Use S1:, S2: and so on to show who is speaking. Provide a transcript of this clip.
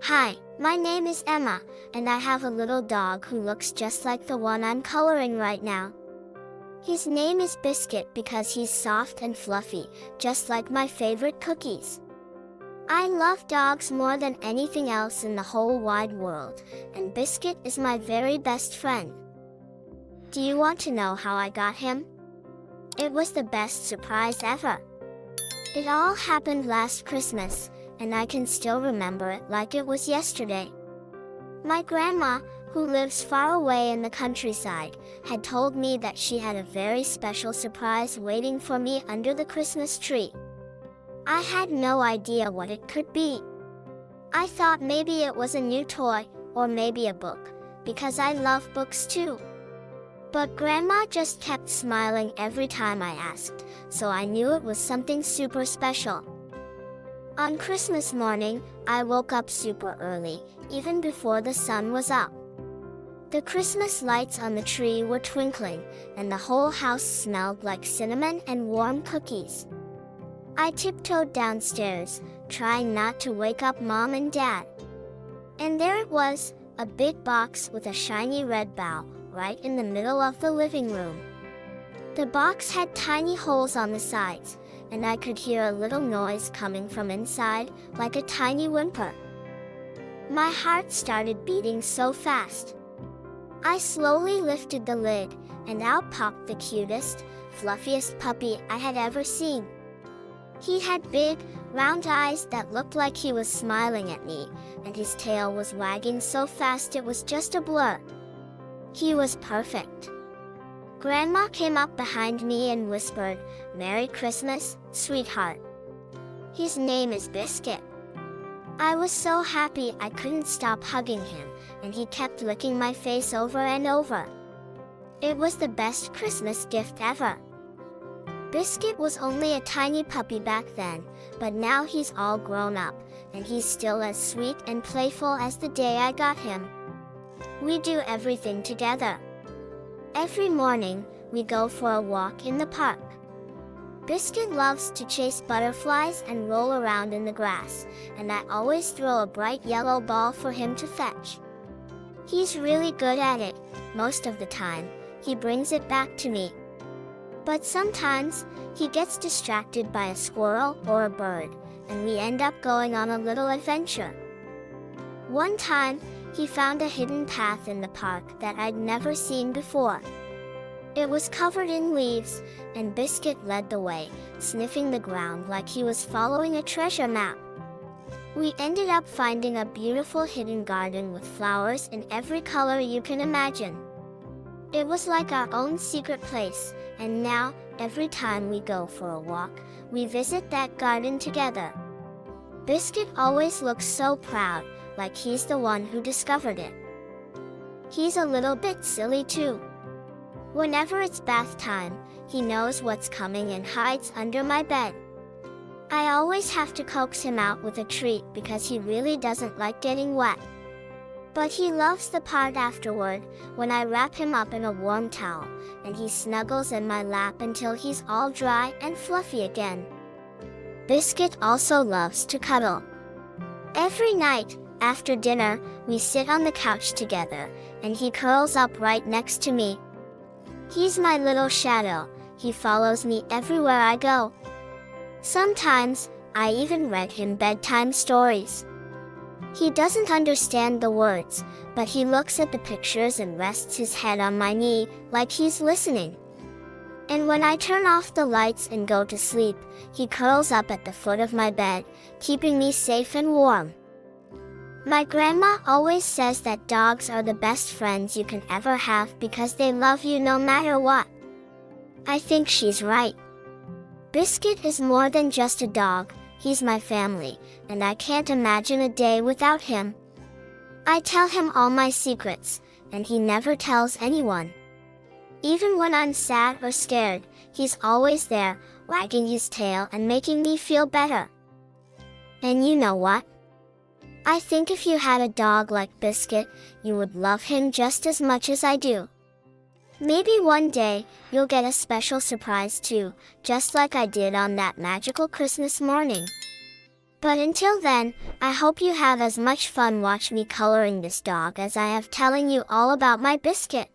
S1: Hi, my name is Emma, and I have a little dog who looks just like the one I'm coloring right now. His name is Biscuit because he's soft and fluffy, just like my favorite cookies. I love dogs more than anything else in the whole wide world, and Biscuit is my very best friend. Do you want to know how I got him? It was the best surprise ever. It all happened last Christmas, and I can still remember it like it was yesterday. My grandma, who lives far away in the countryside, had told me that she had a very special surprise waiting for me under the Christmas tree. I had no idea what it could be. I thought maybe it was a new toy, or maybe a book, because I love books too. But Grandma just kept smiling every time I asked, so I knew it was something super special. On Christmas morning, I woke up super early, even before the sun was up. The Christmas lights on the tree were twinkling, and the whole house smelled like cinnamon and warm cookies. I tiptoed downstairs, trying not to wake up Mom and Dad. And there it was, a big box with a shiny red bow, right in the middle of the living room. The box had tiny holes on the sides, and I could hear a little noise coming from inside, like a tiny whimper. My heart started beating so fast. I slowly lifted the lid, and out popped the cutest, fluffiest puppy I had ever seen. He had big, round eyes that looked like he was smiling at me, and his tail was wagging so fast it was just a blur. He was perfect. Grandma came up behind me and whispered, "Merry Christmas, sweetheart." His name is Biscuit. I was so happy I couldn't stop hugging him, and he kept licking my face over and over. It was the best Christmas gift ever. Biscuit was only a tiny puppy back then, but now he's all grown up, and he's still as sweet and playful as the day I got him. We do everything together. Every morning, we go for a walk in the park. Biscuit loves to chase butterflies and roll around in the grass, and I always throw a bright yellow ball for him to fetch. He's really good at it. Most of the time, he brings it back to me. But sometimes, he gets distracted by a squirrel or a bird, and we end up going on a little adventure. One time, he found a hidden path in the park that I'd never seen before. It was covered in leaves, and Biscuit led the way, sniffing the ground like he was following a treasure map. We ended up finding a beautiful hidden garden with flowers in every color you can imagine. It was like our own secret place, and now, every time we go for a walk, we visit that garden together. Biscuit always looks so proud, like he's the one who discovered it. He's a little bit silly too. Whenever it's bath time, he knows what's coming and hides under my bed. I always have to coax him out with a treat because he really doesn't like getting wet. But he loves the part afterward, when I wrap him up in a warm towel, and he snuggles in my lap until he's all dry and fluffy again. Biscuit also loves to cuddle. Every night, after dinner, we sit on the couch together, and he curls up right next to me. He's my little shadow. He follows me everywhere I go. Sometimes, I even read him bedtime stories. He doesn't understand the words, but he looks at the pictures and rests his head on my knee, like he's listening. And when I turn off the lights and go to sleep, he curls up at the foot of my bed, keeping me safe and warm. My grandma always says that dogs are the best friends you can ever have because they love you no matter what. I think she's right. Biscuit is more than just a dog, he's my family, and I can't imagine a day without him. I tell him all my secrets, and he never tells anyone. Even when I'm sad or scared, he's always there, wagging his tail and making me feel better. And you know what? I think if you had a dog like Biscuit, you would love him just as much as I do. Maybe one day, you'll get a special surprise too, just like I did on that magical Christmas morning. But until then, I hope you have as much fun watching me coloring this dog as I have telling you all about my Biscuit.